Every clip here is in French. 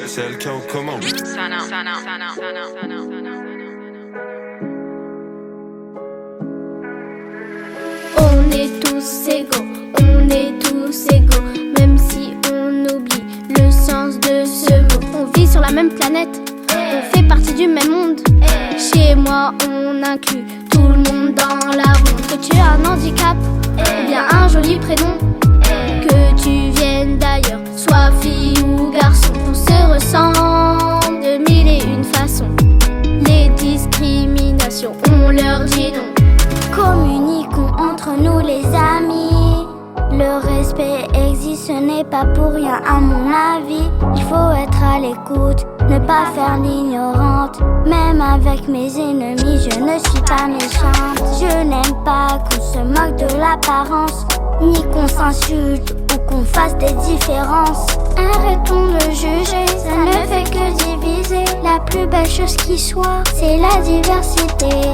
c'est le cas aux commandes. On est tous égaux, on est tous égaux, même si on oublie le sens de ce mot. On vit sur la même planète, on fait partie du même monde. Chez moi on inclut tout le monde dans la ronde. Que tu aies un handicap ou bien un joli prénom, que tu viennes d'ailleurs, sois fille ou garçon, on se ressemble de mille et une façons. Les discriminations, on leur dit non. Communiquons entre nous les amis. Le respect existe, ce n'est pas pour rien à mon avis. Il faut être à l'écoute, ne pas faire l'ignorante. Même avec mes ennemis, je ne suis pas méchante. Je n'aime pas qu'on se moque de l'apparence, ni qu'on s'insulte ou qu'on fasse des différences. Arrêtons de juger, ça ne fait que diviser. La plus belle chose qui soit, c'est la diversité.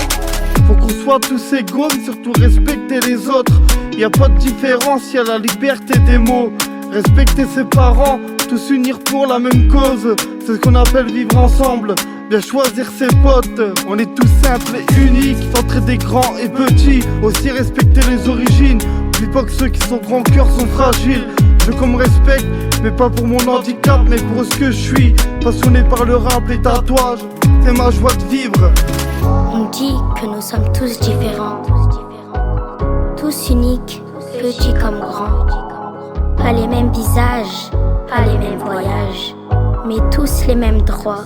Faut qu'on soit tous égaux, mais surtout respecter les autres. Y a pas de différence, y a la liberté des mots. Respecter ses parents, tous unir pour la même cause. C'est ce qu'on appelle vivre ensemble. Bien choisir ses potes, on est tous simples et uniques. S'entraider grands et petits, aussi respecter les origines. Oublie pas que ceux qui sont grands cœurs sont fragiles. Je veux qu'on me respecte, mais pas pour mon handicap, mais pour ce que je suis. Passionné par le rap, les tatouages, c'est ma joie de vivre. On dit que nous sommes tous différents, tous uniques, petits comme grands. Pas les mêmes visages, pas les mêmes voyages, mais tous les mêmes droits.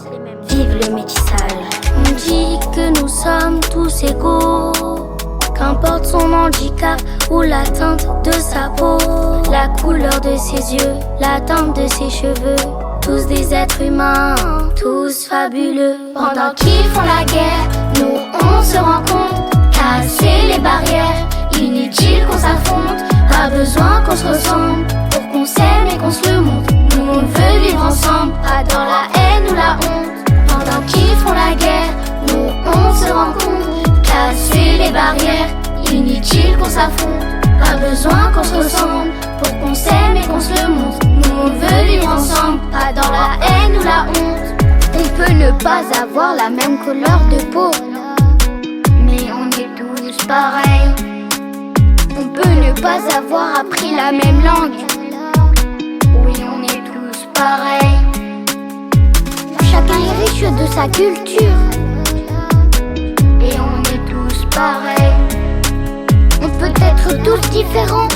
Vive le métissage. On dit que nous sommes tous égaux, qu'importe son handicap ou la teinte de sa peau, la couleur de ses yeux, la teinte de ses cheveux. Tous des êtres humains, tous fabuleux. Pendant qu'ils font la guerre, nous on se rencontre. Casser les barrières, inutile qu'on s'affronte. Pas besoin qu'on se ressemble pour qu'on s'aime et qu'on se le montre. Nous on veut vivre ensemble, pas dans la haine ou la honte. Pendant qu'ils font la guerre, nous on se rencontre. Casser les barrières, inutile qu'on s'affronte. Pas besoin qu'on se ressemble pour qu'on s'aime et qu'on se le montre. Nous on veut vivre ensemble, pas dans la haine ou la honte. On peut ne pas avoir la même couleur de peau, mais on est tous pareils. On peut ne pas avoir appris la même langue, oui on est tous pareils. Chacun est riche de sa culture, et on est tous pareils. on peut être tous différents,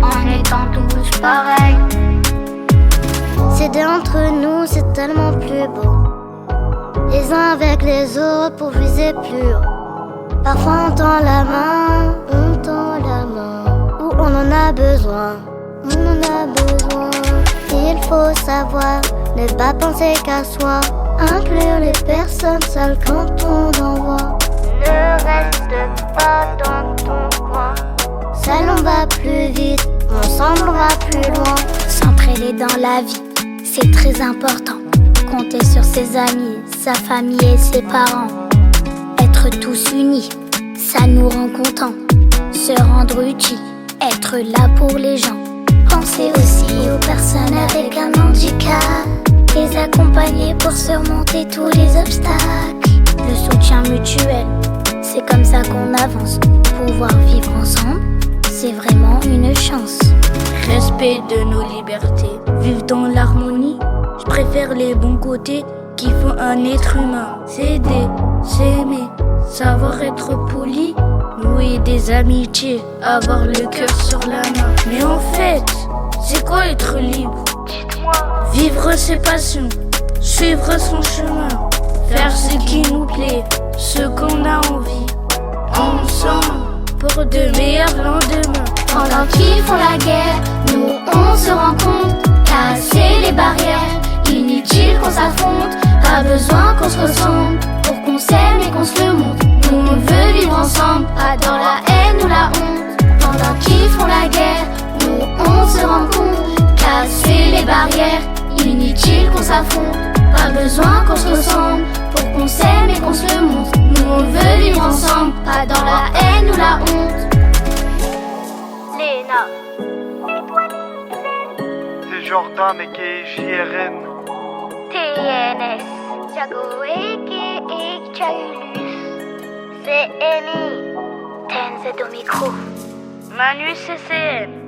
En étant tous pareils. s'aider entre nous c'est tellement plus beau. Les uns avec les autres pour viser plus haut. Parfois on tend la main, où on en a besoin, Il faut savoir ne pas penser qu'à soi, inclure les personnes seules quand on en voit. Ne reste pas dans ton coin, seul on va plus vite, ensemble on va plus loin. S'entraider dans la vie, c'est très important. Compter sur ses amis, sa famille et ses parents. Être tous unis, ça nous rend contents. Se rendre utile, être là pour les gens. Penser aussi aux personnes avec un handicap, les accompagner pour surmonter tous les obstacles. Le soutien mutuel, c'est comme ça qu'on avance. Pouvoir vivre ensemble, c'est vraiment une chance. Respect de nos libertés, vivre dans l'harmonie. Je préfère les bons côtés qui font un être humain. S'aider, s'aimer, savoir être poli, nouer des amitiés, avoir le cœur sur la main. Mais en fait, c'est quoi être libre? Vivre ses passions, suivre son chemin, faire ce qui nous plaît, ce qu'on a envie, ensemble pour de meilleurs lendemains. Pendant qu'ils font la guerre, nous on se rencontre. Casser les barrières, inutile qu'on s'affronte. Pas besoin qu'on se ressemble pour qu'on s'aime et qu'on se le montre. Nous on veut vivre ensemble, pas dans la haine ou la honte. Pendant qu'ils font la guerre, nous on se rencontre. Casser les barrières, inutile qu'on s'affronte. Pas besoin qu'on se ressemble pour qu'on s'aime et qu'on se le montre. Nous on veut vivre ensemble, pas dans la haine ou la honte. Léna. C'est Jordan et JRN. TNS, Jago et Chaulus. C'est Eni, Tenz au micro. Manu CCN.